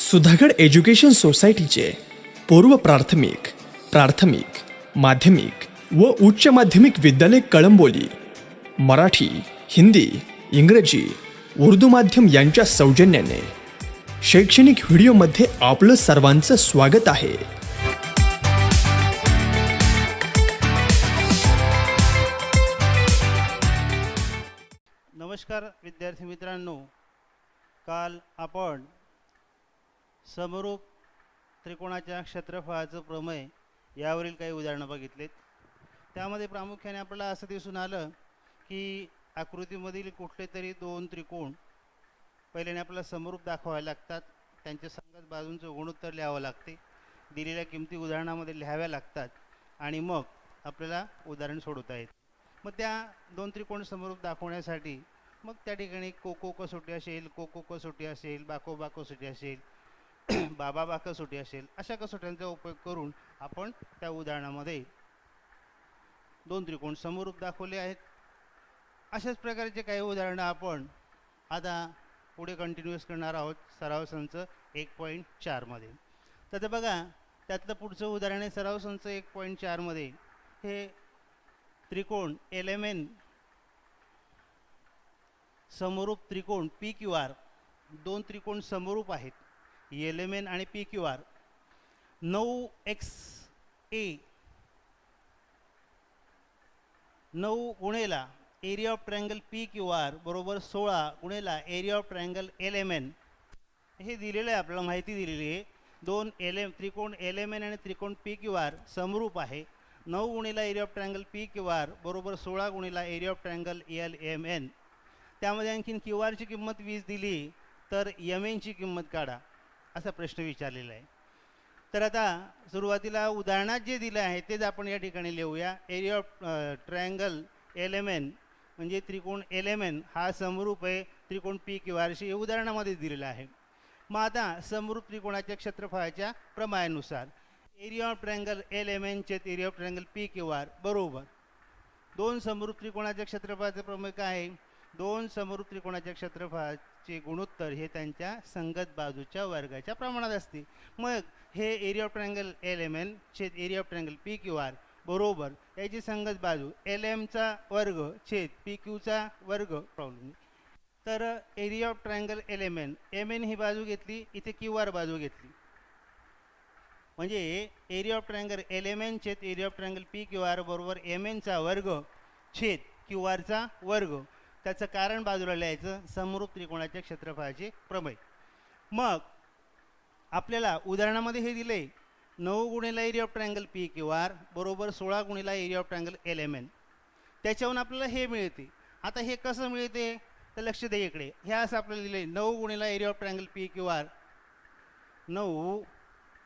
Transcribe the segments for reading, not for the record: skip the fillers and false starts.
Sudhagad education सोसायटीचे पूर्व प्राथमिक, प्राथमिक, माध्यमिक व उच्च माध्यमिक विद्यालय कळंबोली मराठी, हिंदी, इंग्रजी, उर्दू माध्यम यांच्या सौजन्याने शैक्षणिक व्हिडिओमध्ये आपलं सर्वांचं स्वागत आहे. नमस्कार विद्यार्थी मित्रांनो, काल आपण समरूप त्रिकोणाच्या क्षेत्रफळाचं प्रमेय यावरील काही उदाहरणं बघितलेत. त्यामध्ये प्रामुख्याने आपल्याला असं दिसून आलं की आकृतीमधील कुठले तरी दोन त्रिकोण पहिल्याने आपल्याला समरूप दाखवावे लागतात, त्यांच्या संगत बाजूंचं गुणोत्तर लिहावं लागते, दिलेल्या किमती उदाहरणामध्ये लिहाव्या लागतात आणि मग आपल्याला उदाहरण सोडवता येते. मग त्या दोन त्रिकोण समरूप दाखवण्यासाठी मग त्या ठिकाणी कोको कसोटी असेल, कोको कसोटी असेल, बाकोबा कसोटी असेल, बाबा कसोटी असेल, अशा कसोट्यांचा उपयोग करून आपण त्या उदाहरणामध्ये दोन त्रिकोण समरूप दाखवले आहेत. अशाच प्रकारचे काही उदाहरणं आपण आता पुढे कंटिन्यूअस करणार आहोत सराव संच 1.4 मध्ये. तर बघा, त्यातलं पुढचं उदाहरण आहे सराव संच 1.4 मध्ये. हे त्रिकोण LMN समरूप त्रिकोण PQR, दोन त्रिकोण समरूप आहेत LMN आणि PQR. 9XA 9 गुणेला एरिया ऑफ ट्रायंगल PQR बरोबर 16 गुणेला एरिया ऑफ ट्रायंगल LMN हे दिलेलं आहे, आपल्याला माहिती दिलेली आहे. दोन त्रिकोण LMN आणि त्रिकोण PQR समरूप आहे. 9 गुणेला एरिया ऑफ ट्रायंगल PQR बरोबर 16 गुणेला एरिया ऑफ ट्रायंगल LMN. त्यामध्ये आणखीन QR ची किंमत 20 दिली तर MN ची किंमत काढा असा प्रश्न विचारलेला आहे. तर आता सुरुवातीला उदाहरणात जे दिलं आहे तेच आपण या ठिकाणी लिहूया. एरिया ऑफ ट्रायंगल LMN म्हणजे त्रिकोण LMN हा समरूप आहे त्रिकोण PQR शी, हे उदाहरणामध्ये दिलेलं आहे. मग आता समरूप त्रिकोणाच्या क्षेत्रफळाच्या प्रमाणानुसार एरिया ऑफ ट्रायंगल LMN छेद एरिया ऑफ ट्रायंगल PQR बरोबर दोन समरूप त्रिकोणाच्या क्षेत्रफळाचे प्रमेय काय आहे? दोन समरूप त्रिकोणाच्या क्षेत्रफळाचे गुणोत्तर हे त्यांच्या संगत बाजूच्या वर्गाच्या प्रमाणात असते. मग हे एरिया ऑफ ट्रायंगल LMN छेद एरिया ऑफ ट्रायंगल PQR बरोबर याची संगत बाजू LM चा वर्ग छेद PQ चा वर्ग प्रॉब्लेम. तर area of triangle LMN MN ही बाजू घेतली, इथे QR बाजू घेतली, म्हणजे एरिया ऑफ ट्रायंगल LMN छेद एरिया ऑफ ट्रायंगल PQR बरोबर MN चा वर्ग छेद QR चा वर्ग. त्याचं कारण बाजूला लिहायचं, समरूप त्रिकोणाच्या क्षेत्रफळाचे प्रमेय. मग आपल्याला उदाहरणामध्ये हे दिले 9 गुणिला एरिया ऑफ ट्रायंगल PQR बरोबर 16 गुणिला एरिया ऑफ ट्रायंगल LMN. त्याच्यावरून आपल्याला हे मिळते. आता हे कसं मिळते तर लक्ष द्या इकडे. हे असं आपल्याला दिले 9 गुणिला एरिया ऑफ ट्रायंगल PQR, 9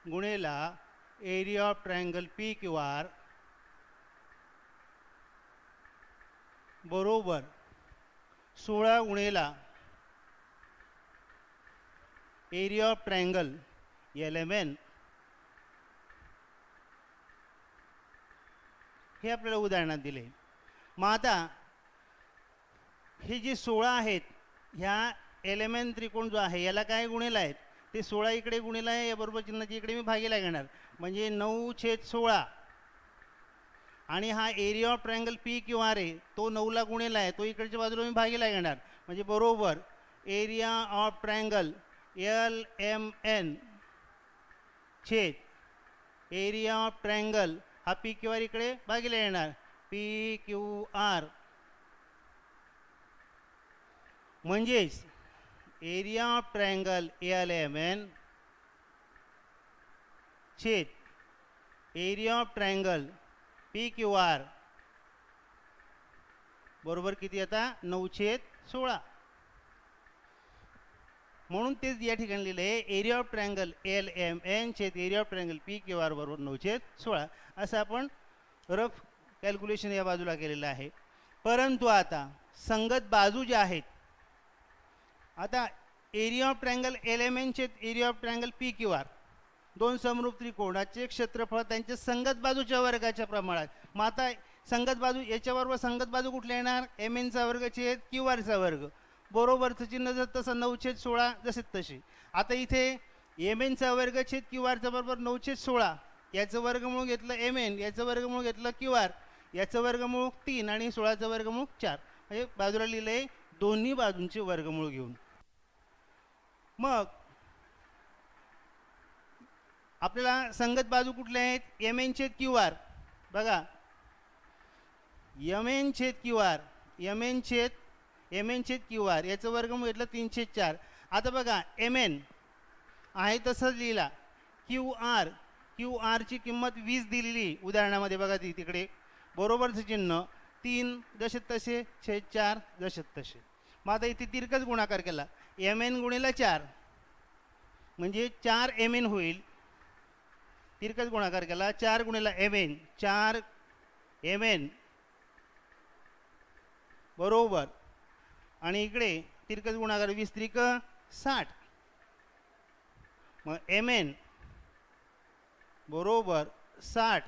गुणिला एरिया ऑफ ट्रायंगल PQR बरोबर 16 गुणिला एरिया ऑफ ट्रायंगल LMN. हे आपल्याला उदाहरणात दिले. मग आता हे जे 16 आहेत ह्या LMN त्रिकोण जो आहे याला काय गुणिला आहेत ते 16 इकडे गुणिला आहे, या बरोबर चिन्हाची इकडे मी भागीला घेणार, म्हणजे 9/16. आणि हा एरिया ऑफ ट्रायंगल PQR आहे तो 9ला गुणिला आहे, तो इकडच्या बाजूला मी भागीला घेणार, म्हणजे बरोबर एरिया ऑफ ट्रायंगल LMN छेद एरिया ऑफ ट्रायंगल हा PQR इकडे भागीला येणार PQR, म्हणजेच एरिया ऑफ ट्रायंगल LMN छेद एरिया ऑफ ट्रायंगल PQR बरोबर किती आता 9/16. म्हणून तेच या ठिकाणी लिहिले एरिया ऑफ ट्रायंगल LMN छेद एरिया ऑफ ट्रायंगल PQR बरोबर 9/16 असं आपण रफ कॅल्क्युलेशन या बाजूला केलेलं आहे. परंतु आता संगत बाजू ज्या आहेत, आता एरिया ऑफ ट्रायंगल LMN छेद एरिया ऑफ ट्रायंगल PQR दोन समरूप त्रिकोणाचे क्षेत्रफळ त्यांच्या संगत बाजूच्या वर्गाच्या प्रमाणात. मग आता संगत बाजू याच्याबरोबर संगत बाजू कुठल्या येणार? MN चा वर्ग छेद QR चा वर्ग. बरोबरचं चिन्ह जर तसं 9/16 जसे तसे. आता इथे एम एनचा वर्ग छेद क्यू आरचा बरोबर 9/16. याचं वर्गमूळ घेतलं एम एन, याचं वर्गमूळ घेतलं क्यू आर, याचं वर्गमूळ 3 आणि 16चं वर्गमूळ 4. म्हणजे बाजूला लिहिलं आहे दोन्ही बाजूंचे वर्गमूळ घेऊन. मग आपल्याला संगत बाजू कुठल्या आहेत? एम एन छेद क्यू आर. बघा एम एन छेद क्यू आर, एम एन छेद क्यू आर, याचं वर्गमूळ घेतलं 3/4. आता बघा एम एन आहे तसंच लिहिला, क्यू आरची किंमत 20 दिलेली उदाहरणामध्ये. बघा ती तिकडे बरोबरचं चिन्ह, 3 जसे तसे छेद 4 जसे तसे. मग आता इथे तिरकस गुणाकार केला, एम एन गुणिला 4 म्हणजे 4 एम एन होईल. तिरकस गुणाकार केला 4 गुणिला एम एन, 4 एम एन बरोबर. आणि इकडे तिरकस गुणाकार 20 त्रिक 60. मग एम एन बरोबर 60.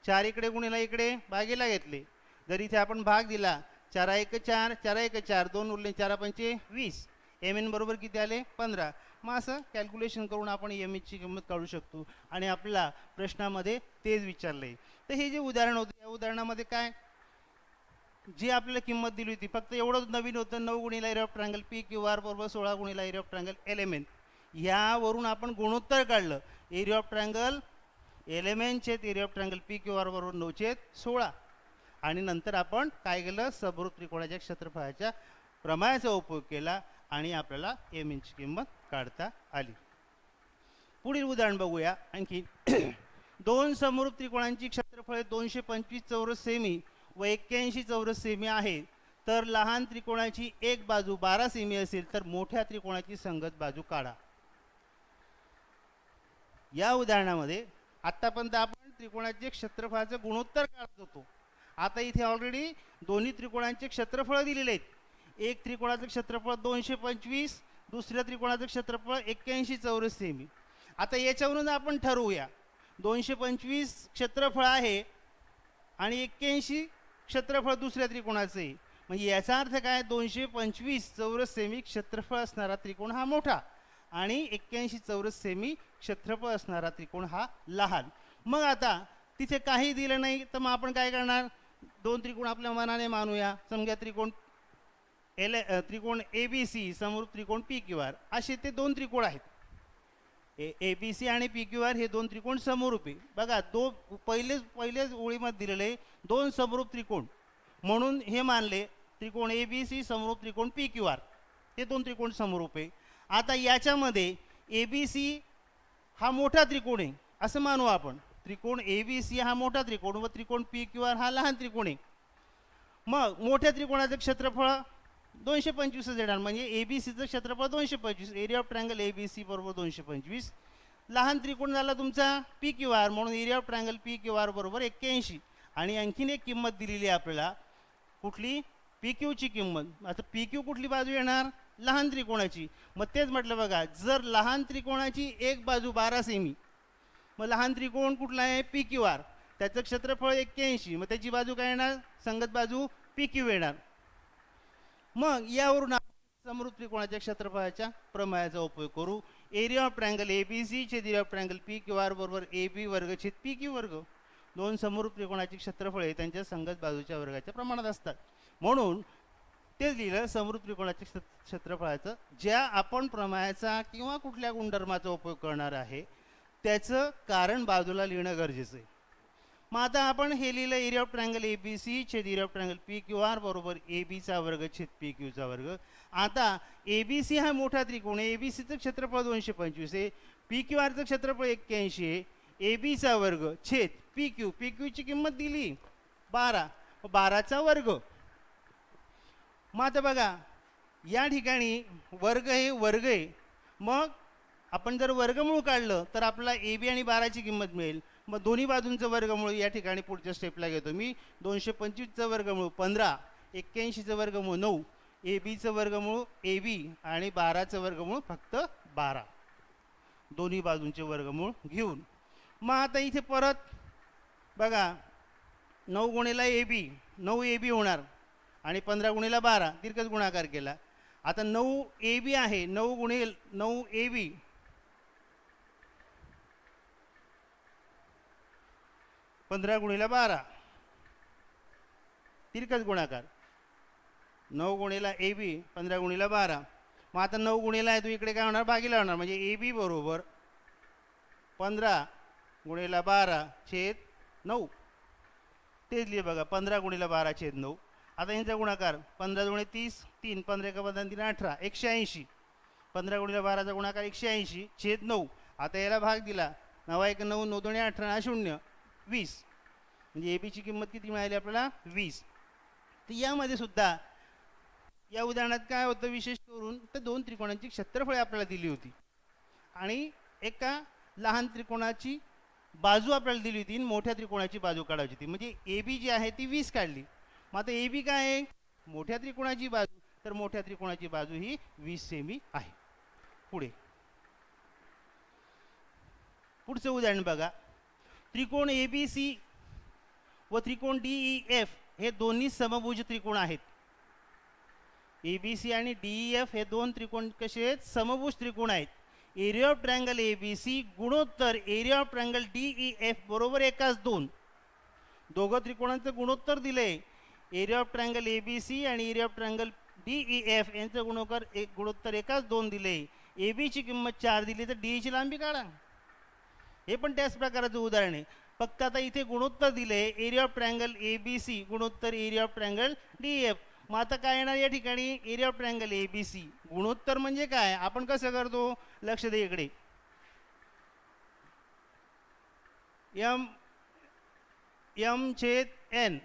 4 इकडे गुणिला इकडे भागीला घेतले. जर इथे आपण भाग दिला 4 1 4, 4 1 4, 2 उरले 4 5 20. एम एन बरोबर किती आले? 15. मग असं कॅल्क्युलेशन करून आपण एम एनची किंमत काढू शकतो. आणि आपल्या प्रश्नामध्ये तेच विचारलंय. तर हे जे उदाहरण होतं या उदाहरणामध्ये काय जी आपल्याला किंमत दिली होती फक्त एवढंच नवीन होतं, 9 गुणिला area of triangle P Q R बरोबर 16 गुणिला area of triangle L M N. यावरून आपण गुणोत्तर काढलं, area of triangle L M N छेद area of triangle P Q R बरोबर 9/16. आणि नंतर आपण काय केलं? समभुज त्रिकोणाच्या क्षेत्रफळाच्या प्रमेयाचा उपयोग केला आणि आपल्याला एम एनची किंमत काढता आली. पुढील उदाहरण बघूया आणखी. दोन समभुज त्रिकोणांची क्षेत्रफळे 225 चौरस सेमी व 81 चौरस सेमी आहे. तर लहान त्रिकोणाची एक बाजू 12 सेमी असेल तर मोठ्या त्रिकोणाची संगत बाजू काढा. या उदाहरणामध्ये आतापर्यंत आपण त्रिकोणाचे क्षेत्रफळाचं गुणोत्तर काढत होतो. आता इथे ऑलरेडी दोन्ही त्रिकोणांचे क्षेत्रफळ दिलेले आहेत. एक त्रिकोणाचं क्षेत्रफळ 225, दुसऱ्या त्रिकोणाचं क्षेत्रफळ 81 चौरस सेमी. आता याच्यावरून आपण ठरवूया 225 क्षेत्रफळ आहे आणि 81 क्षेत्रफळ दुसऱ्या त्रिकोणाचं आहे. म्हणजे याचा अर्थ काय? 225 चौरस सेमी क्षेत्रफळ असणारा त्रिकोण हा मोठा आणि 81 चौरस सेमी क्षेत्रफळ असणारा त्रिकोण हा लहान. मग आता तिथे काही दिलं नाही तर मग आपण काय करणार? दोन त्रिकोण आपल्या मनाने मानूया. समजा त्रिकोण ए बी सी समोर त्रिकोण पी क्यू आर असे ते दोन त्रिकोण आहेत. ए बी सी आणि पी क्यू आर हे दोन त्रिकोण समरूपी. बघा पहिलेच ओळीमध्ये दिलेले दोन समरूप त्रिकोण म्हणून हे मानले त्रिकोण ए बी सी समरूप त्रिकोण पी क्यू आर हे दोन त्रिकोण समरूप आहे. आता याच्यामध्ये ए बी सी हा मोठा त्रिकोण आहे असं मानू आपण. त्रिकोण ए बी सी हा मोठा त्रिकोण व त्रिकोण पी क्यू आर हा लहान त्रिकोण आहे. मग मोठ्या त्रिकोणाचं क्षेत्रफळ 225 येणार. म्हणजे ए बी सीचं क्षेत्रफळ 225, area of triangle A B C बरोबर 225. लहान त्रिकोण झाला तुमचा पी क्यू आर म्हणून area of triangle P Q R बरोबर 81. आणि आणखीन एक किंमत दिलेली आहे आपल्याला कुठली? पी क्यूची किंमत. आता पी क्यू कुठली बाजू येणार? लहान त्रिकोणाची. मग तेच म्हटलं बघा, जर लहान त्रिकोणाची एक बाजू 12 सेमी, मग लहान त्रिकोण कुठला आहे? P Q R. त्याचं क्षेत्रफळ 81, मग त्याची बाजू काय येणार? संगत बाजू पी क्यू येणार. मग यावरून आपण समरूप त्रिकोणाच्या क्षेत्रफळाच्या प्रमेयाचा उपयोग करू. Area of triangle A B C छेद area of triangle P Q R बरोबर ए बी वर्ग छेद पी क्यू वर्ग. दोन समरूप त्रिकोणाची क्षेत्रफळे त्यांच्या संगत बाजूच्या वर्गाच्या प्रमाणात असतात म्हणून तेच लिहिलं समरूप त्रिकोणाच्या क्षेत्रफळाचं. ज्या आपण प्रमेयाचा किंवा कुठल्या गुणधर्माचा उपयोग करणार आहे त्याचं कारण बाजूला लिहिणं गरजेचं आहे. मग आता आपण हे लिहिलं area of triangle A B C छेद area of triangle P Q R बरोबर ए बीचा वर्ग छेद पी क्यूचा वर्ग. आता ए बी सी हा मोठा त्रिकोण आहे. ए बी सीचं क्षेत्रफळ 225 आहे, पी क्यू आरचं क्षेत्रफळ 81 आहे. ए बीचा वर्ग छेद पी क्यू, पी क्यूची किंमत दिली 12, 12चा वर्ग. मग आता बघा या ठिकाणी वर्ग हे वर्ग आहे. मग आपण जर वर्गमूळ काढलं तर आपल्याला ए बी आणि 12ची किंमत मिळेल. मग दोन्ही बाजूंचं वर्गमूळ या ठिकाणी पुढच्या स्टेपला घेतो मी. 225चं वर्गमूळ 15, 81चं वर्गमूळ 9, ए बीचं वर्गमूळ ए बी आणि 12चं वर्गमूळ फक्त 12. दोन्ही बाजूंचे वर्गमूळ घेऊन मग आता इथे परत बघा 9 गुणिला ए बी, 9 ए बी होणार आणि 15 गुणिला 12 तिरकस गुणाकार केला. आता 9 ए बी आहे, 9 गुणिले 9 ए बी 15 गुणिले 12 तिरकस गुणाकार. 9 गुणिले ए बी 15 गुणिले 12. मग आता 9 गुणिले आहे, तू इकडे काय होणार, भागीला होणार. म्हणजे ए बी बरोबर 15 गुणिले 12 छेद 9. तेच लिहि बघा, 15 गुणिले 12 छेद 9. आता यांचा गुणाकार 15 दुणे 30, 3 15 एका 15 3 18 180. 15 गुणिले 12चा गुणाकार 180 छेद 9. आता याला भाग दिला, 9 1 9 9 दुणे 18 0 20. म्हणजे ए बीची किंमत किती मिळाली आपल्याला, 20. तर यामध्ये सुद्धा या उदाहरणात काय होतं, विशेष करून तर दोन त्रिकोणांची क्षेत्रफळे आपल्याला दिली होती आणि एका लहान त्रिकोणाची बाजू आपल्याला दिली होती आणि मोठ्या त्रिकोणाची बाजू काढायची होती. म्हणजे ए बी जी आहे ती 20 काढली. मग आता ए बी काय आहे, मोठ्या त्रिकोणाची बाजू, तर मोठ्या त्रिकोणाची बाजू ही 20 सेमी आहे. पुढे पुढचं उदाहरण बघा. त्रिकोण ए बी सी व त्रिकोण डी ई एफ हे दोन्ही समभुज त्रिकोण आहेत. ए बी सी आणि डी ई एफ हे दोन त्रिकोण कसे आहेत, समभुज त्रिकोण आहेत. Area of triangle A B C गुणोत्तर area of triangle D E F बरोबर 1:2. दोघं त्रिकोणांचं गुणोत्तर दिले. Area of triangle A B C आणि area of triangle D E F यांचं गुणोत्तर 1:2 दिले. ए बीची किंमत 4 दिली, तर डी ची लांबी काढा. हे पण त्याच प्रकारचं उदाहरण आहे, फक्त आता इथे गुणोत्तर दिले. Area of triangle A B C गुणोत्तर area of triangle D E F. मग आता काय येणार या ठिकाणी, area of triangle A B C गुणोत्तर म्हणजे काय, आपण कसं करतो, लक्ष दे इकडे. एम छेद एन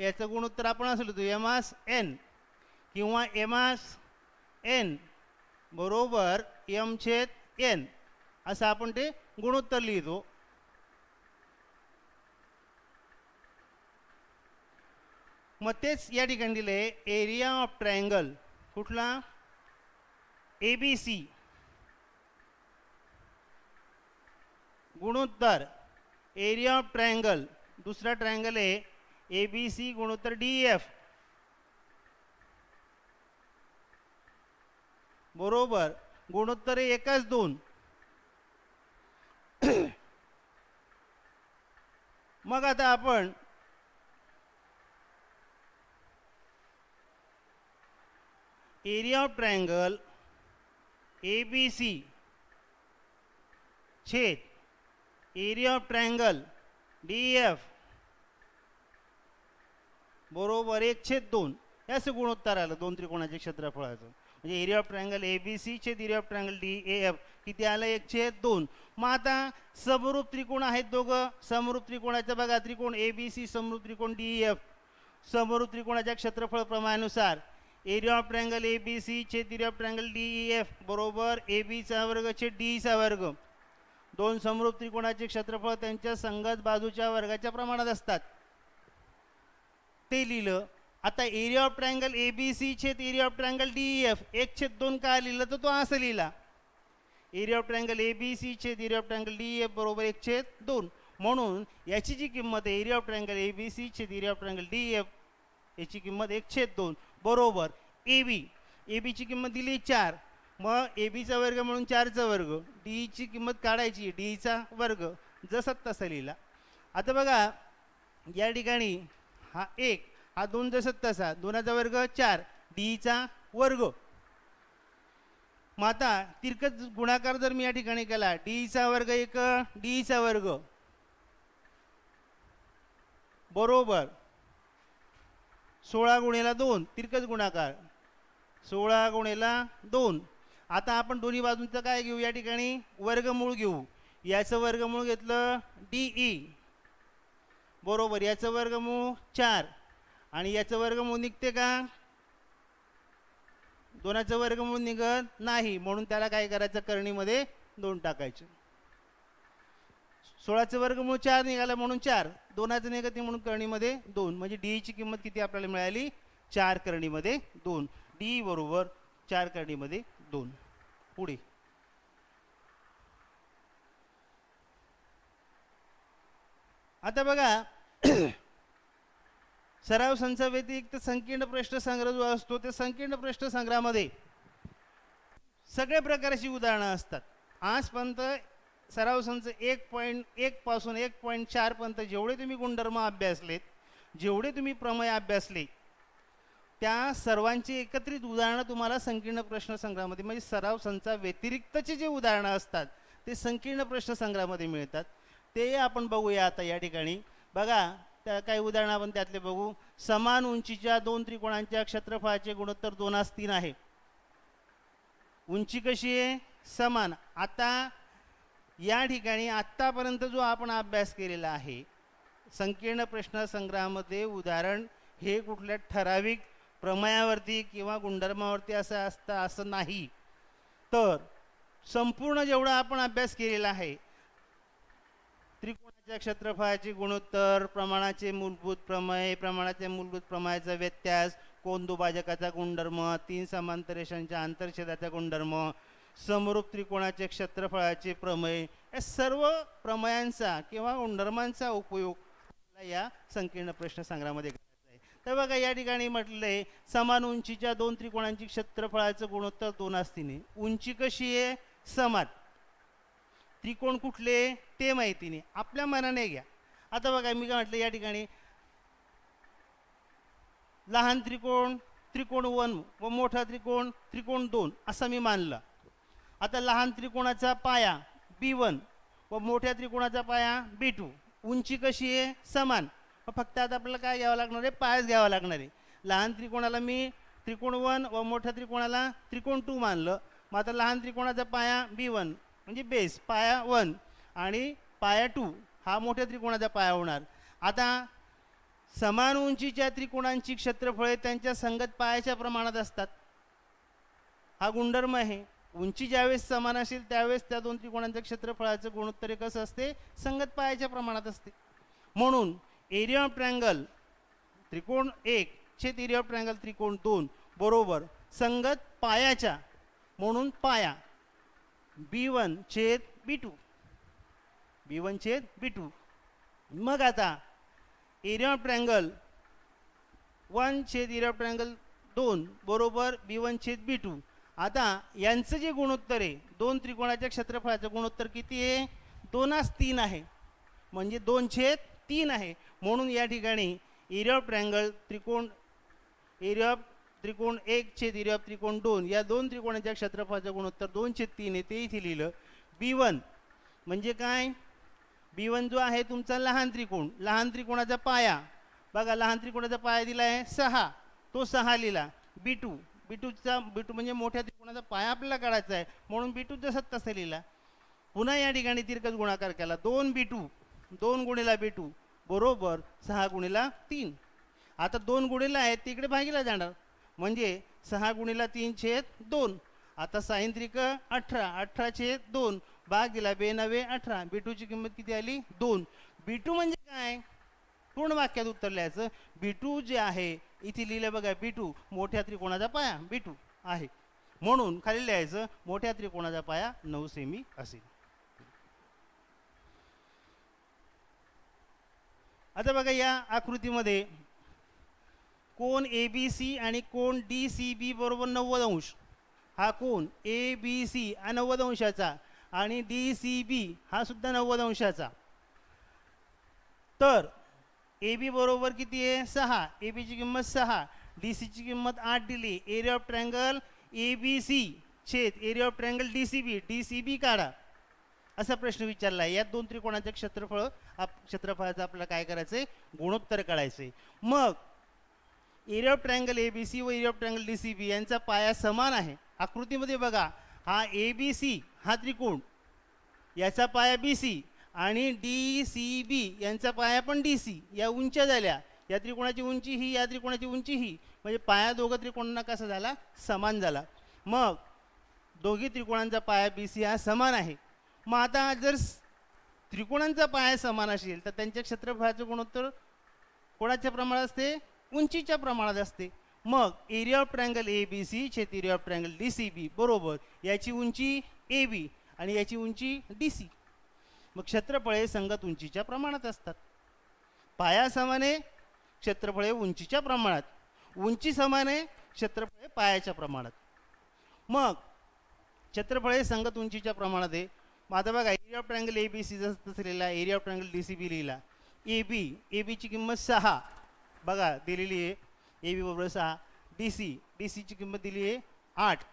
याचं गुणोत्तर आपण असं लिहितो, एमास एन किंवा एमास एन बरोबर एम छेद एन असं आपण ते गुणोत्तर लिहितो. मग तेच या ठिकाणी दिले. एरिया ऑफ ट्रायंगल कुठला, ए बी सी गुणोत्तर एरिया ऑफ ट्रायंगल, दुसरा ट्रायंगल आहे ए बी सी गुणोत्तर डी एफ बरोबर गुणोत्तर 1:2. मग आता आपण area of triangle A B C छेद area of triangle D F बरोबर 1/2 याचं गुणोत्तर आलं दोन त्रिकोणाच्या क्षेत्रफळाचं. म्हणजे area of triangle A B C छेद area of triangle D A F किती आलं, 1/2. मग आता समरूप त्रिकोण आहेत दोघं. समरूप त्रिकोणाचं बघा, त्रिकोण ए बी सी समरूप त्रिकोण डी एफ. समरूप त्रिकोणाच्या क्षेत्रफळ प्रमाणानुसार area of triangle A B C छेद area of triangle D E F बरोबर ए बीचा वर्ग छेद डी चा वर्ग. दोन समरूप त्रिकोणाचे क्षेत्रफळ त्यांच्या संगत बाजूच्या वर्गाच्या प्रमाणात असतात, ते लिहिलं. आता area of triangle A B C छेद area of triangle D E F 1/2 काय लिहिलं, तर तो असं लिहिला, area of triangle A B C छेद area of triangle D E F बरोबर 1/2. म्हणून याची जी किंमत आहे area of triangle A B C छेद area of triangle D E F याची किंमत 1/2 बरोबर ए बी. ए बीची किंमत दिली 4, मग ए बीचा वर्ग म्हणून 4चा वर्ग, डी ची किंमत काढायची डीचा वर्ग, जसा तसा लिहिला. आता बघा या ठिकाणी हा 1 हा 2 जसा तसा, 2चा वर्ग 4 डीचा वर्ग. मग आता तिरकस गुणाकार जर मी या ठिकाणी केला, डीचा वर्ग 1 डीचा वर्ग बरोबर 16 गुणिले 2 तिरकस गुणाकार 16 गुणिले 2. आता आपण दोन्ही बाजूंचं काय घेऊ, या ठिकाणी वर्गमूळ घेऊ. याचं वर्गमूळ घेतलं डी ई बरोबर याचं वर्गमूळ 4 आणि याचं वर्गमूळ निघते का, 2चं वर्गमूळ निघत नाही, म्हणून त्याला काय करायचं, करणीमध्ये 2 टाकायचं. 16चं वर्गमूळ 4 निघालं म्हणून 4, 2चं निघत नाही म्हणून करणीमध्ये 2. म्हणजे डी ची किंमत किती आपल्याला मिळाली, 4 करणीमध्ये 2. डी बरोबर 4 करणीमध्ये 2. पुढे आता बघा सराव संच व्यतिरिक्त संकीर्ण प्रश्नसंग्रह जो असतो, त्या संकीर्ण प्रश्नसंग्रहामध्ये सगळ्या प्रकारची उदाहरणं असतात. आजपर्यंत सराव संच 1.1 पासून 1.4 पर्यंत जेवढे तुम्ही गुणधर्म अभ्यासलेत, जेवढे तुम्ही प्रमेय अभ्यासले, त्या सर्वांची एकत्रित उदाहरणं तुम्हाला संकीर्ण प्रश्नसंग्रहामध्ये म्हणजे सराव संचा व्यतिरिक्तचे जे उदाहरणं असतात ते संकीर्ण प्रश्नसंग्रहामध्ये मिळतात. ते आपण बघूया आता या ठिकाणी. बघा त्या काही उदाहरणं आपण त्यातले बघू. समान उंचीच्या दोन त्रिकोणांच्या क्षेत्रफळाचे गुणोत्तर 2:3 आहे. उंची कशी आहे? समान. आता या ठिकाणी आत्तापर्यंत जो आपण अभ्यास केलेला आहे संकीर्ण प्रश्नसंग्रहामध्ये उदाहरण हे कुठल्या ठराविक प्रमेयावरती किंवा गुणधर्मावरती असं असतं असं नाही. तर संपूर्ण जेवढा आपण अभ्यास केलेला आहे त्रिकोणाच्या क्षेत्रफळाचे गुणोत्तर, प्रमाणाचे मूलभूत प्रमेय, प्रमाणाच्या मूलभूत प्रमेयाचा व्यत्यास, कोन दुभाजकाचा गुणधर्म, तीन समांतर रेषांच्या आंतरछेदाचा गुणधर्म, समरूप त्रिकोणाचे क्षेत्रफळाचे प्रमेय, या सर्व प्रमेयांचा किंवा गुणधर्मांचा उपयोग या संकीर्ण प्रश्नसंग्रहामध्ये करायचा आहे. तर बघा या ठिकाणी म्हटलंय समान उंचीच्या दोन त्रिकोणांची क्षेत्रफळाचं गुणोत्तर 2:3. उंची कशी आहे? समान. त्रिकोण कुठले ते माहिती नाही, आपल्या मनाने घ्या. आता बघा मी काय म्हटलं या ठिकाणी लहान त्रिकोण त्रिकोण 1 व मोठा त्रिकोण त्रिकोण 2 असं मी मानलं. आता लहान त्रिकोणाचा पाया B1 व मोठ्या त्रिकोणाचा पाया B2. उंची कशी आहे? समान. फक्त आता आपल्याला काय घ्यावं लागणार आहे? पायाच घ्यावा लागणार आहे. लहान त्रिकोणाला मी त्रिकोण 1 व मोठ्या त्रिकोणाला त्रिकोण 2 मानलं. मग आता लहान त्रिकोणाचा पाया B1 म्हणजे बेस पाया 1 आणि पाया 2 हा मोठ्या त्रिकोणाचा पाया होणार. आता समान उंचीच्या त्रिकोणांची क्षेत्रफळे त्यांच्या संगत पायाच्या प्रमाणात असतात. हा गुणधर्म आहे. उंची ज्यावेळेस समान असेल त्यावेळेस त्या दोन त्रिकोणांच्या क्षेत्रफळाचं गुणोत्तर कसं असते? संगत पायाच्या प्रमाणात असते. म्हणून एरिया ऑफ ट्रायंगल त्रिकोण 1 छेद एरिया ऑफ ट्रायंगल त्रिकोण 2 बरोबर संगत पायाच्या, म्हणून पाया B1 छेद B2, B1 छेद B2. मग आता एरिया ऑफ ट्रायंगल 1 छेद एरिया ऑफ ट्रायंगल 2 बरोबर B1 छेद B2. आता यांचं जे गुणोत्तर आहे दोन त्रिकोणाच्या क्षेत्रफळाचं गुणोत्तर किती आहे? 2:3 आहे, म्हणजे 2/3 आहे. म्हणून या ठिकाणी area of triangle area of त्रिकोण 1 छेद एरिया ऑफ त्रिकोण 2 या दोन त्रिकोणाच्या क्षेत्रफळाचं गुणोत्तर 2/3 आहे. ते इथे लिहिलं. B1 म्हणजे काय? B1 जो आहे तुमचा लहान त्रिकोण, लहान त्रिकोणाचा पाया. बघा लहान त्रिकोणाचा पाया दिला आहे 6, तो 6 लिहिला. B2 म्हणजे मोठ्या त्रिकोणाचा पाया आपल्याला काढायचा आहे, म्हणून B2 जसं तसं लिहिला. पुन्हा या ठिकाणी तिरकस गुणाकार केला. 2B2 2 गुणिला B2 बरोबर 6 गुणिला 3. आता 2 गुणिला आहे तिकडे भागीला जाणार, म्हणजे 6 गुणिला 3 छेद 2. आता साइन त्रिक 18, 18 छेद 2 भाग दिला 2 9 18. B2ची किंमत किती आली? 2. B2 म्हणजे काय? पूर्ण वाक्यात उत्तर लिहायचं. B2 जे आहे इथे लिहिलं बघा, B2 मोठ्या त्रिकोणाचा पाया B2 आहे, म्हणून खाली लिहायचं मोठ्या त्रिकोणाचा पाया 9 सेमी असेल. आता बघा या आकृतीमध्ये कोन ABC आणि कोन DCB बरोबर 90 अंश. हा कोन ABC हा 90 अंशाचा आणि DCB हा सुद्धा 90 अंशाचा. तर AB बरोबर किती आहे? 6. AB ची किंमत 6, DC ची किंमत 8 दिली. एरिया ऑफ ट्रायंगल ABC छेद एरिया ऑफ ट्रायंगल DCB काढा असा प्रश्न विचारला आहे. या दोन त्रिकोणाचे क्षेत्रफळाचं आपल्याला काय करायचं आहे? गुणोत्तर काढायचं आहे. मग एरिया ऑफ ट्रायंगल ABC व एरिया ऑफ ट्रायंगल DCB यांचा पाया समान आहे. आकृतीमध्ये बघा, हा ABC हा त्रिकोण, याचा पाया BC आणि DCB यांचा पाया पण DC. या उंच्या झाल्या, या त्रिकोणाची उंची ही, या त्रिकोणाची उंची ही, म्हणजे पाया दोघं त्रिकोणांना कसा झाला? समान झाला. मग दोघी त्रिकोणांचा पाया BC हा समान आहे. मग आता जर त्रिकोणांचा पाया समान असेल तर त्यांच्या क्षेत्रफळाचं गुणोत्तर कोणाच्या प्रमाणात असते? उंचीच्या प्रमाणात असते. मग एरिया ऑफ ट्रायंगल ABC छेद एरिया ऑफ ट्रायंगल DCB बरोबर याची उंची AB आणि याची उंची DC. मग क्षेत्रफळे संगत उंचीच्या प्रमाणात असतात. पाया समान आहे, क्षेत्रफळे उंचीच्या प्रमाणात. उंची समान आहे, क्षेत्रफळे पायाच्या प्रमाणात. मग क्षेत्रफळे संगत उंचीच्या प्रमाणात आहे, मग आता बघा area of triangle A B C जसं लिहिला, area of triangle D C B लिहिला. ए बीची किंमत 6 बघा दिलेली आहे, ए बी बरोबर 6. डी सीची किंमत दिली आहे 8.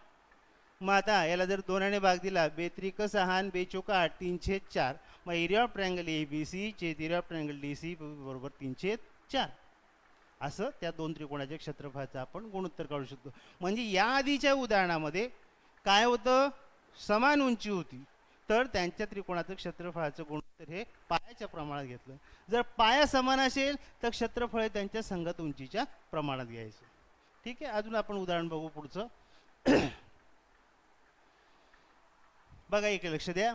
मग आता याला जर दोनाने भाग दिला, बेत्रिक 6 आणि बेचोक 8, 3/4. मग area of triangle A B C छेद area of triangle D C बरोबर 3/4. असं त्या दोन त्रिकोणाच्या क्षेत्रफळाचं आपण गुणोत्तर काढू शकतो. म्हणजे या आधीच्या उदाहरणामध्ये काय होतं, समान उंची होती, तर त्यांच्या त्रिकोणाचं क्षेत्रफळाचं गुणोत्तर हे पायाच्या प्रमाणात घेतलं. जर पाया समान असेल तर क्षेत्रफळ हे त्यांच्या संगत उंचीच्या प्रमाणात घ्यायचं. ठीक आहे, अजून आपण उदाहरण बघू पुढचं. बघा इकडे लक्ष द्या.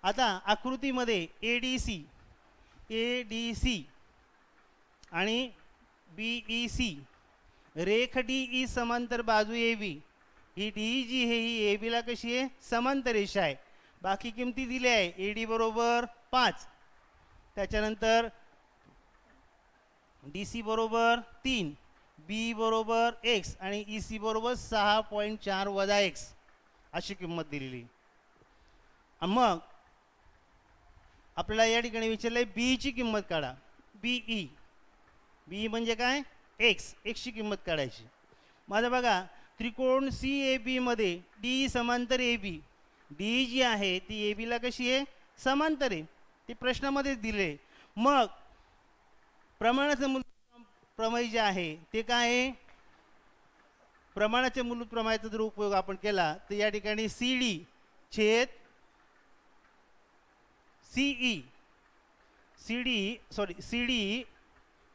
आता आकृतीमध्ये एडीसी आणि बीईसी रेख डीई समांतर बाजू A B. He D G आहे ही ए बीला कशी आहे, समांतर रेषा आहे. बाकी किमती दिल्या आहे, एडी बरोबर 5, त्याच्यानंतर डी सी बरोबर 3, बी बरोबर x आणि ई सी बरोबर 6.4 वजा x अशी किंमत दिलेली. मग आपल्याला या ठिकाणी विचारलंय बीची किंमत काढा. बी म्हणजे काय, एक्सची किंमत काढायची. माझा बघा त्रिकोण सी ए बी मध्ये डी समांतर ए बी, डी जी आहे ती ए बीला कशी आहे, समांतर आहे, ते प्रश्नामध्येच दिले. मग प्रमाणाचं मूलभूत प्रमेय जे आहे ते काय आहे, प्रमाणाच्या मूलभूत प्रमेयाचा जर उपयोग आपण केला तर या ठिकाणी सी डी छेद सी डी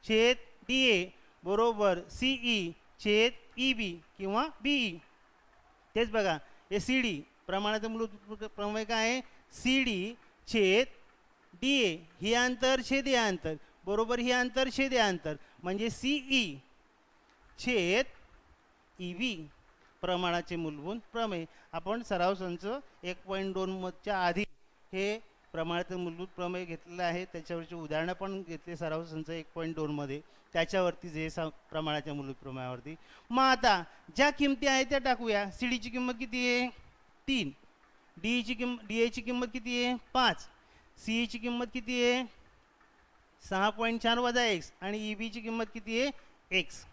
छेद डी ए बरोबर सीई छेद ई बी किंवा बीई. तेच बघा हे सी डी प्रमाणाचं मूलभूत प्रमेय काय आहे, सी डी छेद डी ए, ही अंतर छेद हे अंतर बरोबर ही अंतर छेद हे अंतर, म्हणजे सीई छेद ई बी प्रमाणाचे मूलभूत प्रमेय. आपण सराव संच 1.2 आधी हे प्रमाणाचं मूलभूत प्रमेय घेतलेलं आहे, त्याच्यावरची उदाहरणं पण घेतले सराव संच 1.2 मध्ये, त्याच्यावरती जे प्रमाणाच्या मूलभूत प्रमेयावरती. मग आता ज्या किमती आहेत त्या टाकूया. सी डीची किंमत किती आहे, 3. डी एची किंमत किती आहे, 5. सी ची किंमत किती आहे, 6.4 वजा x आणि ई बीची किंमत किती आहे, x.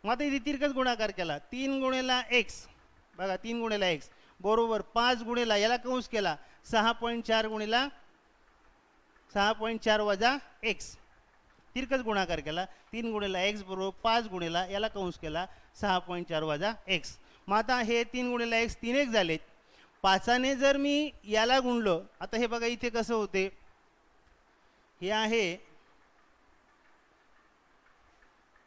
मग आता इथे तिरकस गुणाकार केला, 3 गुणेला x बघा, 3 गुणेला x बरोबर 5 गुणेला याला कंस केला 6.4 गुणेला 6.4 वजा x, तिरकस गुणाकार केला. 3 गुणेला x बरोबर 5 गुणेला याला कंस केला 6.4 वजा x. मग आता हे 3 गुणेला x 3x झालेत. 5ने जर मी याला गुणलं, आता हे बघा इथे कसं होते, हे आहे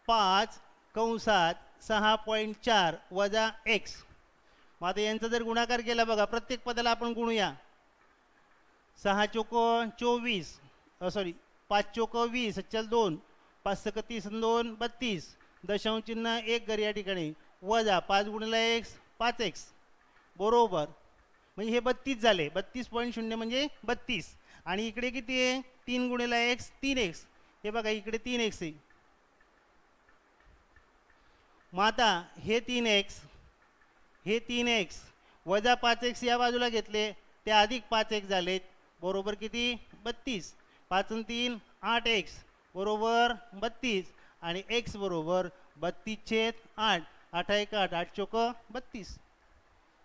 5 कंसात 6.4 वजा x. मग आता यांचा जर गुणाकार केला बघा, प्रत्येक पदाला आपण गुणूया. 6 चोक 24 5 चोक 20 चल 2 5 सक 30 2 32 दशांश चिन्ह 1 घर या ठिकाणी वजा 5 गुणिला x 5x बरोबर, म्हणजे हे 32 झाले. 32.0 म्हणजे 32 आणि इकडे किती आहे, 3 गुणिला x 3x, हे बघा इकडे 3x आहे. मग आता हे 3x वजा 5x या बाजूला घेतले, ते अधिक 5x झालेत बरोबर किती 32. 5 आणि 3 8x बरोबर 32 आणि x बरोबर 32/8. 8 1 8 8 चोक 32.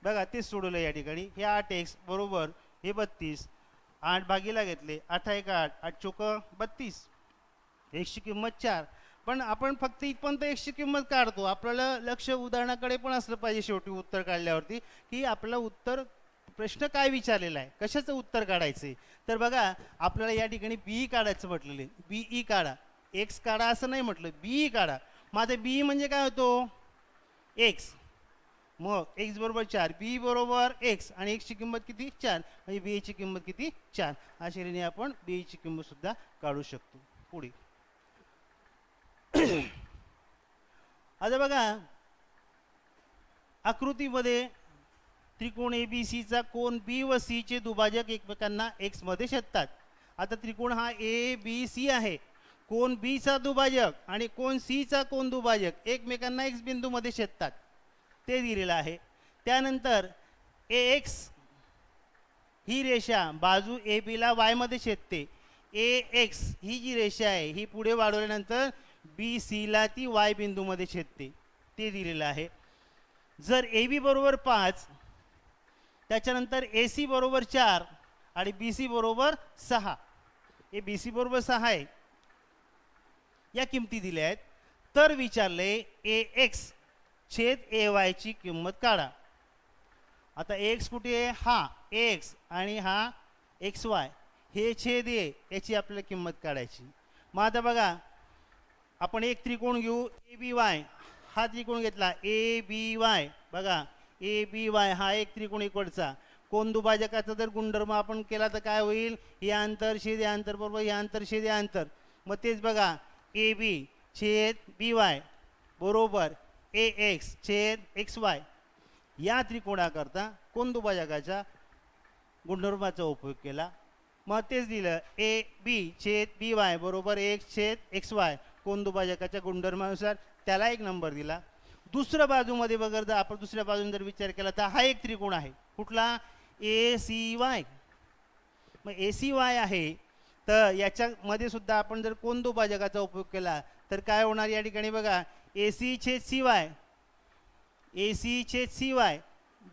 बघा तेच सोडवलं या ठिकाणी. हे 8x बरोबर हे 32, 8 भागीला घेतले 8 1 8 8 चोक 32, x ची किंमत 4. पण आपण फक्त इथपर्यंत x ची किंमत काढतो, आपल्याला लक्ष उदाहरणाकडे पण असलं पाहिजे शेवटी उत्तर काढल्यावरती, की आपलं उत्तर प्रश्न काय विचारलेला आहे, कशाचं उत्तर काढायचं आहे. तर बघा आपल्याला या ठिकाणी बीई काढायचं म्हटलेलं आहे. बीई काढा, एक्स काढा असं नाही म्हटलं, बीई काढा. मग आता बीई म्हणजे काय होतो, एक्स. मग एक्स बरोबर 4, बी बरोबर एक्स आणि एक्सची किंमत किती 4, म्हणजे बीईची किंमत किती 4. अशा रीतीने आपण बीईची किंमत सुद्धा काढू शकतो. पुढे आता बघा आकृतीमध्ये त्रिकोण ABCचा कोन बी व सी चे दुभाजक एकमेकांना x मध्ये छेदतात. आता त्रिकोण हा ABC आहे, कोन B चा दुभाजक आणि कोन C चा कोन दुभाजक एकमेकांना x बिंदूमध्ये छेदतात, ते दिलेलं आहे. त्यानंतर AX ही रेषा बाजू ए बीला वायमध्ये छेदते. ए एक्स ही जी रेषा आहे ही पुढे वाढवल्यानंतर बी सीला ती वाय बिंदूमध्ये छेदते, ते दिलेलं आहे. जर ए बी बरोबर 5, त्याच्यानंतर ए सी बरोबर 4 आणि बी सी बरोबर 6, ए बी सी बरोबर 6 आहे, या किमती दिल्या आहेत. तर विचारले ए एक्स छेद ए वायची किंमत काढा. आता ए एक्स कुठे आहे? हा ए एक्स आणि हा एक्स वाय, हे छेद ए, याची आपल्याला किंमत काढायची. मग आता बघा, आपण एक त्रिकोण घेऊ ए बी वाय. हा त्रिकोण घेतला ए बी वाय. बघा ए बी वाय हा एक त्रिकोण इकडचा. कोण दुभाजकाचा जर गुणधर्म आपण केला तर काय होईल? हे अंतर छेद या अंतर बरोबर हे अंतर छेद या अंतर. मग तेच बघा, ए बी छेद बी वाय बरोबर ए एक्स छेद एक्स वाय. या त्रिकोणाकरता कोण दुभाजकाच्या गुणधर्माचा उपयोग केला. मग तेच दिलं, ए बी छेद बी वाय बरोबर एक्स छेद एक्स वाय कोण दुभाजकाच्या गुणधर्मानुसार, त्याला एक नंबर दिला. दुसऱ्या बाजूमध्ये बघा, जर आपण दुसऱ्या बाजूने जर विचार केला तर हा एक त्रिकोण आहे. कुठला? ए सी वाय. मग ए सी वाय आहे, तर याच्यामध्ये सुद्धा आपण जर कोण दुभाजकाचा उपयोग केला तर काय होणार? या ठिकाणी बघा, ए सी छेद सी वाय, ए सी छेद सी वाय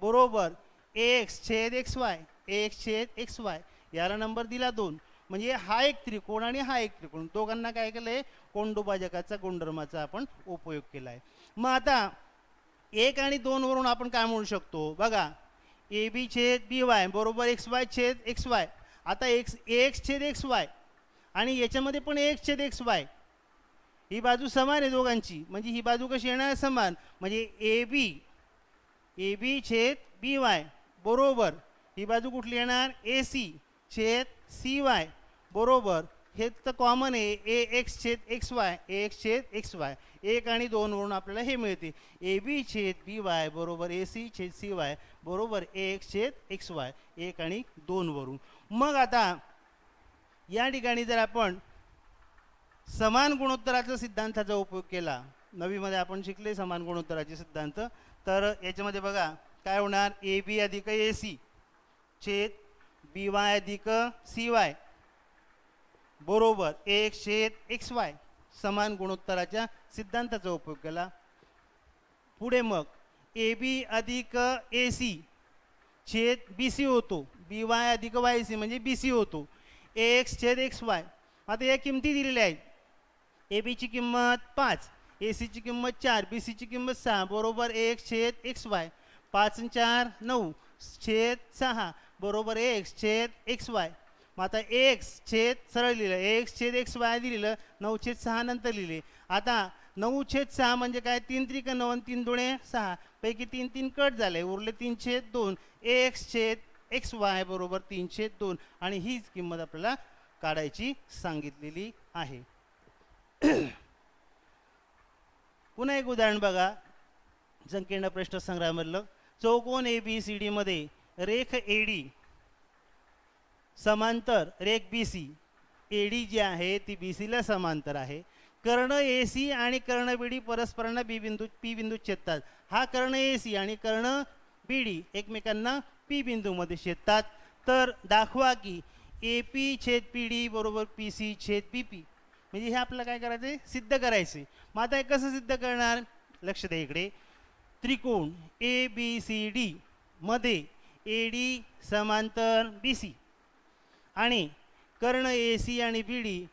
बरोबर एक्स छेद एक्स वाय, एक्स छेद एक्स वाय. याला नंबर दिला 2. म्हणजे हा एक त्रिकोण आणि हा एक त्रिकोण, दोघांना काय केलंय? कोण दुभाजकाचा गुणधर्माचा आपण उपयोग केलाय. मग आता 1 आणि 2 वरून आपण काय म्हणू शकतो? बघा, ए बी छेद बी वाय बरोबर एक्स वाय छेद एक्स वाय. आता एक्स छेद एक्स वाय आणि याच्यामध्ये पण एक्स छेद एक्स वाय, ही बाजू समान आहे दोघांची, म्हणजे ही बाजू कशी येणार? समान. म्हणजे ए बी छेद बी वाय बरोबर ही बाजू कुठली येणार? ए सी छेद सी वाय बरोबर, हे तर कॉमन आहे, ए एक्स छेद एक्स वाय, ए एक्स छेद एक्स वाय. 1 आणि 2 वरून आपल्याला हे मिळते, ए बी छेद बी वाय बरोबर ए सी छेद सी वाय बरोबर ए एक्स छेद एक्स वाय. 1 आणि 2 वरून. मग आता या ठिकाणी जर आपण समान गुणोत्तराचा सिद्धांताचा उपयोग केला, नवीमध्ये आपण शिकले समान गुणोत्तराचे सिद्धांत, तर याच्यामध्ये बघा काय होणार? ए बी अधिक ए सी छेद बी वाय अधिक सी वाय बरोबर एक्स छेद एक्स वाय. समान गुणोत्तराच्या सिद्धांताचा उपयोग केला. पुढे मग ए बी अधिक ए सी छेद बी सी होतो, बी वाय अधिक वाय सी म्हणजे बी सी होतो, एक्स छेद एक्स वाय. आता या किमती दिलेल्या आहेत. ए बीची किंमत 5, ए सीची किंमत 4, बी सीची किंमत 6 बरोबर एक्स छेद एक्स वाय. 5 आणि 4 9 छेद 6 बरोबर एक्स छेद एक्स वाय. मग आता एक्स छेद सरळ लिहिलं, एक्स छेद एक्स वाय दिलेलं, 9 छेद 6 नंतर लिहिले. आता 9 छेद 6 म्हणजे काय? 3 त्रिक 9 आणि 3 दुणे 6 पैकी 3 3 कट झाले, उरले 3 छेद 2. एक्स छेद एक्स वाय बरोबर 3 छेद 2 आणि हीच किंमत आपल्याला काढायची सांगितलेली आहे. पुन्हा एक उदाहरण बघा, संकीर्ण प्रश्न संग्रहामधलं. चौकोन ए बी सी डी मध्ये रेख ए डी समांतर रेख B C, A D G आहे ती बी सीला समांतर आहे. कर्ण ए सी आणि कर्ण बी डी परस्परांना बी बिंदू पी बिंदू छेदतात. हा कर्ण ए सी आणि कर्ण बी डी एकमेकांना पी बिंदूमध्ये छेदतात. तर दाखवा की ए पी छेद पी डी बरोबर पी सी छेद पी पी. म्हणजे हे आपल्याला काय करायचं आहे? सिद्ध करायचं आहे. मग आता हे कसं सिद्ध करणार? लक्ष द्या इकडे. त्रिकोण ए बी सी डी मध्ये ए डी समांतर बी सी आणि कर्ण ए सी आणि बी डी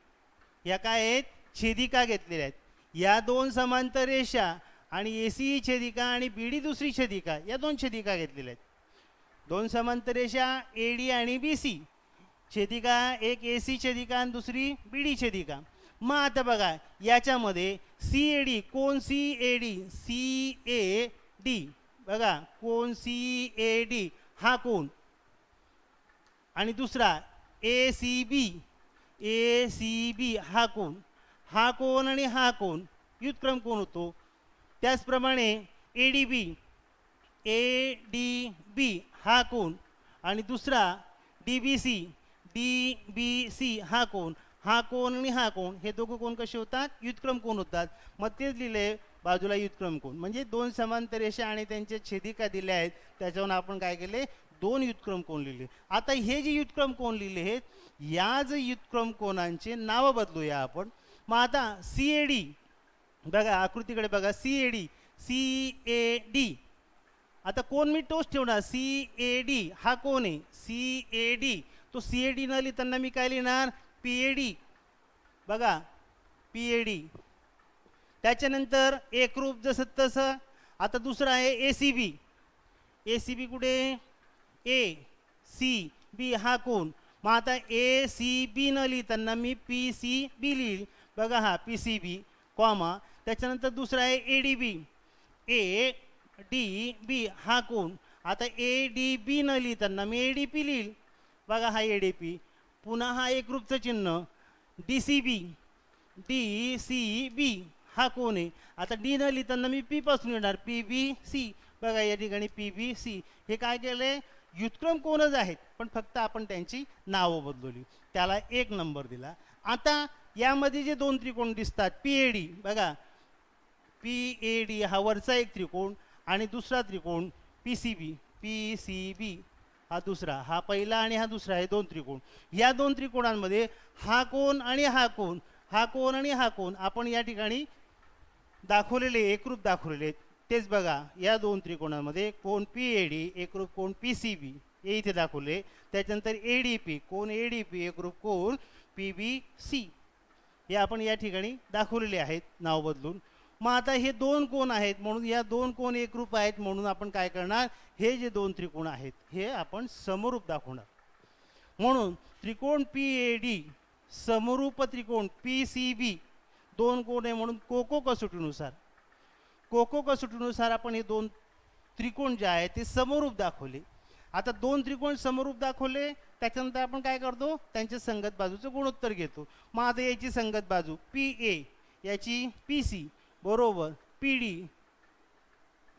या काय आहेत? छेदिका घेतलेल्या आहेत. या 2 समांतर रेषा आणि ए सी ही छेदिका आणि बी डी दुसरी छेदिका, या 2 छेदिका घेतलेल्या आहेत. 2 समांतर रेषा ए डी आणि बी सी, छेदिका एक ए सी छेदिका आणि दुसरी बी डी छेदिका. मग आता बघा याच्यामध्ये सी ए डी, कोण C A D, C A D बघा, कोण सी ए डी हा कोण, आणि दुसरा ए सी बी हा कोण, हा कोण आणि हा कोण व्युत्क्रम कोण होतो. त्याचप्रमाणे ए डी बी हा कोण आणि दुसरा डी बी सी हा कोण, हा कोण आणि हा कोण हे दोघं कोण कसे होतात? व्युत्क्रम कोण होतात. मग तेच लिहिले बाजूला व्युत्क्रम कोण. म्हणजे 2 समांतर रेषा आणि त्यांच्या छेदिका दिल्या आहेत, त्याच्यावरून आपण काय केले? दोन व्युत्क्रम कोन लिहिले. आता हे जे व्युत्क्रम कोन लिहिले आहेत, या जे व्युत्क्रम कोनांचे नावं बदलूया आपण. मग आता CAD बघा, आकृतीकडे बघा, CAD CAD. आता कोण मी तोच ठेवणार, CAD हा कोण आहे, CAD. तो CAD न लिहिताना मी काय लिहिणार, PAD. बघा PAD. त्याच्यानंतर एकरूप जसं तसं. आता दुसरं आहे ACB. ACB कुठे, ACB हा कोण. मग आता ACB न लिहिताना मी PCB लिहिल. बघा हा PCB कॉमा. त्याच्यानंतर दुसरा आहे ADB. ADB हा कोण. आता ADB न लिहिताना मी ADP लिहिल. बघा हा ADP. पुन्हा हा एकरूपचं चिन्ह DCB. DCB हा कोण आहे. आता D न लिहिताना मी P पासून येणार PBC. बघा या ठिकाणी PBC. हे काय केलंय, व्युत्क्रम कोणच आहेत, पण फक्त आपण त्यांची नावं बदलवली, त्याला 1 नंबर दिला. आता यामध्ये जे दोन त्रिकोण दिसतात PAD. बघा PAD हा वरचा एक त्रिकोण आणि दुसरा त्रिकोण PCB हा दुसरा, हा पहिला आणि हा दुसरा, हे दोन त्रिकोण. या दोन त्रिकोणांमध्ये हा कोण आणि हा कोण, हा कोण आणि हा कोण आपण या ठिकाणी दाखवलेले, एकरूप दाखवलेले. तेच बघा या दोन त्रिकोणामध्ये कोण PAD एकरूप कोण PCB हे इथे दाखवले. त्याच्यानंतर ADP कोण ADP एकरूप कोण PBC हे आपण या ठिकाणी दाखवलेले आहेत नाव बदलून. मग आता हे दोन कोण आहेत म्हणून या दोन कोण एकरूप आहेत म्हणून आपण काय करणार, हे जे दोन त्रिकोण आहेत हे आपण समरूप दाखवणार. म्हणून त्रिकोण PAD समरूप त्रिकोण PCB दोन कोण आहे म्हणून कोको कसोटीनुसार आपण हे दोन त्रिकोण जे आहेत ते समरूप दाखवले. आता दोन त्रिकोण समरूप दाखवले, त्याच्यानंतर आपण काय करतो, त्यांच्या संगत बाजूचं गुणोत्तर घेतो. मग आता याची संगत बाजू PA याची PC बरोबर PD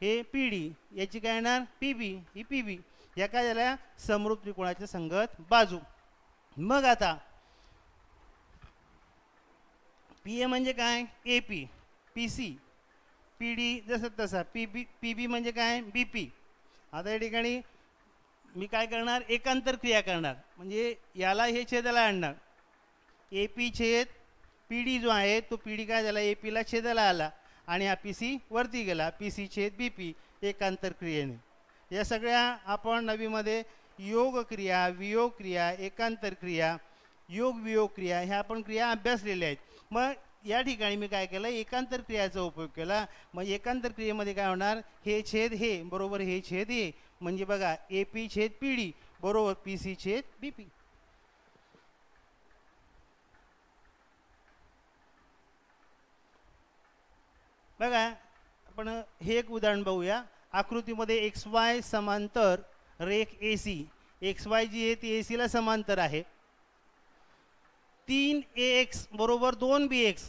हे PD याची काय येणार PB ही PB. या काय झाल्या समरूप त्रिकोणाच्या संगत बाजू. मग आता PA म्हणजे काय AP, PC, PD जसं तसा, PB म्हणजे काय BP. आता या ठिकाणी मी काय करणार, एकांतर क्रिया करणार, म्हणजे याला हे छेदाला आणणार. AP छेद PD जो आहे तो PD काय झाला, AP ला छेदाला आला आणि हा PC वरती गेला, PC छेद BP एकांतर क्रियेने. या सगळ्या आपण नवीमध्ये योग क्रिया, वियोग क्रिया, एकांतर क्रिया, योग वियोग क्रिया ह्या आपण क्रिया अभ्यासलेल्या आहेत. मग या ठिकाणी मी काय केलं, एकांतर क्रियाचा उपयोग केला. मग एकांतर क्रियेमध्ये काय होणार, हे छेद हे बरोबर हे छेद हे, म्हणजे बघा AP छेद PD बरोबर PC छेद BP. बघा आपण हे एक उदाहरण बघूया. आकृतीमध्ये XY समांतर रेख AC, XY जी आहे ती AC ला समांतर आहे. 3AX बरोबर 2BX,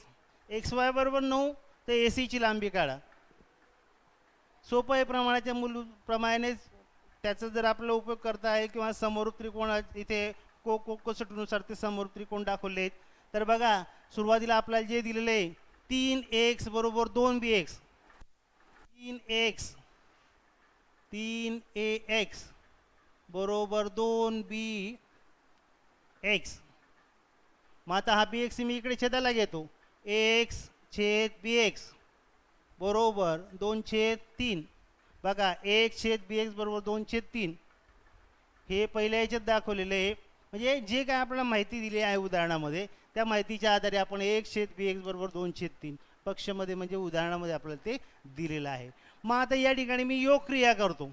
XY बरोबर 9, तर AC ची लांबी काढा. सोपं आहे, प्रमाणाच्या प्रमाणेच त्याचा जर आपला उपयोग करता आहे किंवा समरूप त्रिकोण इथे कसोटीनुसार ते समरूप त्रिकोण दाखवलेत. तर बघा सुरुवातीला आपल्याला जे दिलेलं आहे 3AX बरोबर 2BX, 3AX बरोबर 2BX. मग आता हा BX मी इकडे छेदाला घेतो, AX छेद BX बरोबर 2/3. बघा AX छेद BX बरोबर 2/3 हे पहिल्या याच्यात दाखवलेलं आहे. म्हणजे जे काय आपल्याला माहिती दिली आहे उदाहरणामध्ये त्या माहितीच्या आधारे आपण AX छेद BX बरोबर 2/3 पक्षमध्ये म्हणजे उदाहरणामध्ये आपल्याला ते दिलेलं आहे. मग आता या ठिकाणी मी योग क्रिया करतो.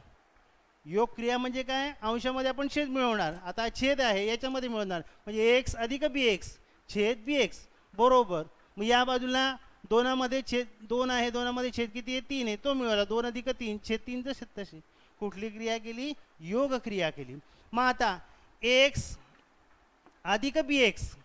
योग क्रिया म्हणजे काय, अंशामध्ये आपण छेद मिळवणार. आता छेद आहे याच्यामध्ये मिळवणार, म्हणजे AX अधिक BX छेद BX बरोबर. मग या बाजूला दोनामध्ये छेद 2 आहे, दोनामध्ये छेद किती आहे 3 आहे, तो मिळवला. 2 अधिक 3 छेद 3 जसे तसे. कुठली क्रिया केली, योग क्रिया केली. मग आता AX अधिक BX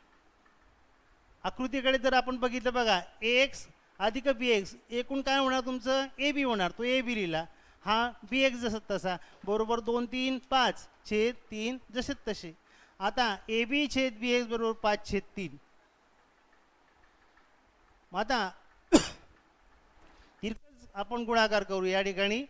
आकृतीकडे जर आपण बघितलं बघा, AX अधिक BX एकूण काय होणार तुमचं AB होणार, तो AB लिहिला. हा BX जसं तसा बरोबर 2 3 5 छेद 3 जसे तसे. आता AB छेद BX बरोबर 5/3. मग आता तिरकस आपण गुणाकार करू. या ठिकाणी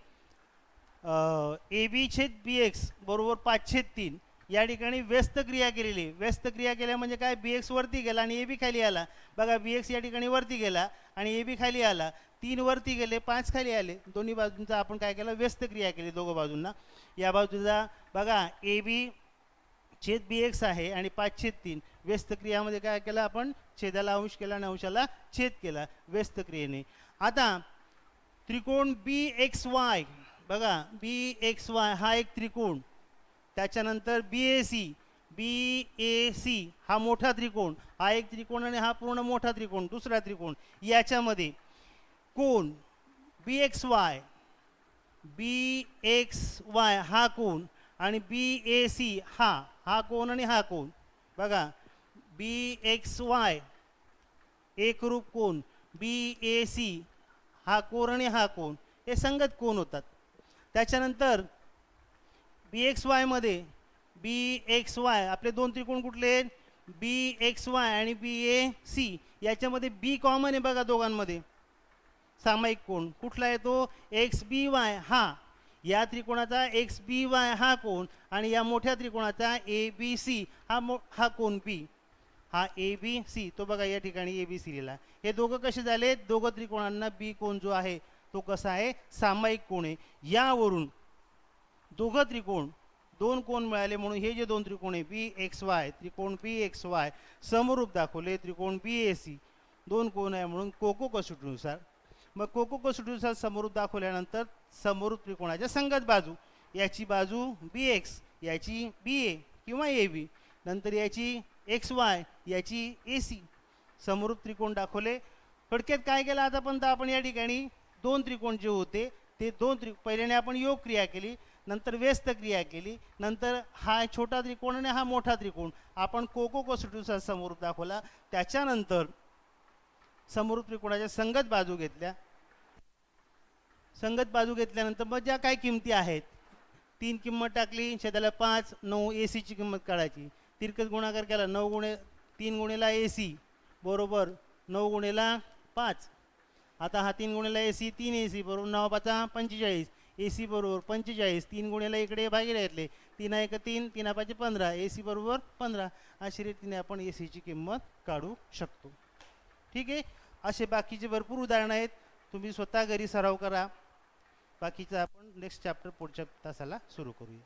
ए बी छेद बी एक्स बरोबर 5/3 या ठिकाणी व्यस्त क्रिया केलेली. व्यस्त क्रिया केल्या म्हणजे काय, बी एक्स वरती गेला आणि ए बी खाली आला. बघा बी एक्स या ठिकाणी वरती गेला आणि ए बी खाली आला. 3 वरती गेले, 5 खाली आले. दोन्ही बाजूंचा आपण काय केलं, व्यस्त क्रिया केली दोघं बाजूंना. या बाजूचा बघा ए बी छेद बी एक्स आहे आणि 5/3 व्यस्त क्रियामध्ये काय केलं आपण, छेदाला अंश केला आणि अंशाला छेद केला व्यस्त क्रियेने. आता त्रिकोण बी एक्स वाय, बघा बी एक्स वाय हा एक त्रिकोण, त्याच्यानंतर बी ए सी हा मोठा त्रिकोण, हा एक त्रिकोण आणि हा पूर्ण मोठा त्रिकोण दुसरा त्रिकोण. याच्यामध्ये कोण बी एक्स वाय हा कोण आणि बी ए सी हा कोण आणि हा कोण. बघा बी एक्स वाय एकरूप कोण, बी ए सी हा कोण आणि हा कोण हे संगत कोण होतात. त्याच्यानंतर बी एक्स वायमध्ये बी एक्स वाय आपले दोन त्रिकोण कुठले आहेत, बी एक्स वाय आणि बी ए सी. याच्यामध्ये बी कॉमन आहे बघा दोघांमध्ये. सामायिक कोण कुठला आहे तो, एक्स बी वाय हा. या त्रिकोणाचा एक्स बी वाय हा कोण आणि या मोठ्या त्रिकोणाचा ए बी सी हा कोण बी, हा ए बी सी तो बघा या ठिकाणी ए बी सी लिहिला. हे दोघं कसे झाले, दोघं त्रिकोणांना बी कोण जो आहे तो कसा आहे, सामायिक कोण आहे. यावरून दोघं त्रिकोण दोन कोण मिळाले म्हणून हे जे दोन त्रिकोण आहे बी एक्स वाय, त्रिकोण बी एक्स वाय समरूप दाखवले. त्रिकोण बी ए सी दोन कोण आहे म्हणून कोको कसोटीनुसार. मग कोको कसोटीनुसार समरूप दाखवल्यानंतर समरूप त्रिकोणाच्या संगत बाजू, याची बाजू बी एक्स, याची बी ए किंवा ए बी, नंतर याची एक्स वाय, याची ए सी. समरूप त्रिकोण दाखवले. थोडक्यात काय केलं आतापर्यंत आपण या ठिकाणी, दोन त्रिकोण जे होते ते पहिल्याने आपण योग क्रिया केली, नंतर व्यस्त क्रिया केली, नंतर हा छोटा त्रिकोण आणि हा मोठा त्रिकोण आपण कोको कसोटीनुसार समरूप दाखवला. त्याच्यानंतर समरूप त्रिकोणाच्या संगत बाजू घेतल्या. संगत बाजू घेतल्यानंतर मग ज्या काही किमती आहेत 3 किंमत टाकली, छेदाला 5, 9 ए सीची किंमत काढायची. तिरकस गुणाकार केला, 3 गुणेला ए सी बरोबर 9 गुणेला 5. आता हा 3 गुणेला ए सी 3 ए सी बरोबर 9 5 45, ए सी बरोबर 45. 3 गुणेला इकडे भागीला घेतले, 3 1 3, 3 5 15, ए सी बरोबर 15. अशा रीतीने आपण ए सीची किंमत काढू शकतो. ठीक आहे. असे बाकीचे भरपूर उदाहरणं आहेत, तुम्ही स्वतः घरी सराव करा. बाकीचं आपण नेक्स्ट चॅप्टर पुढच्या तासाला सुरू करूया.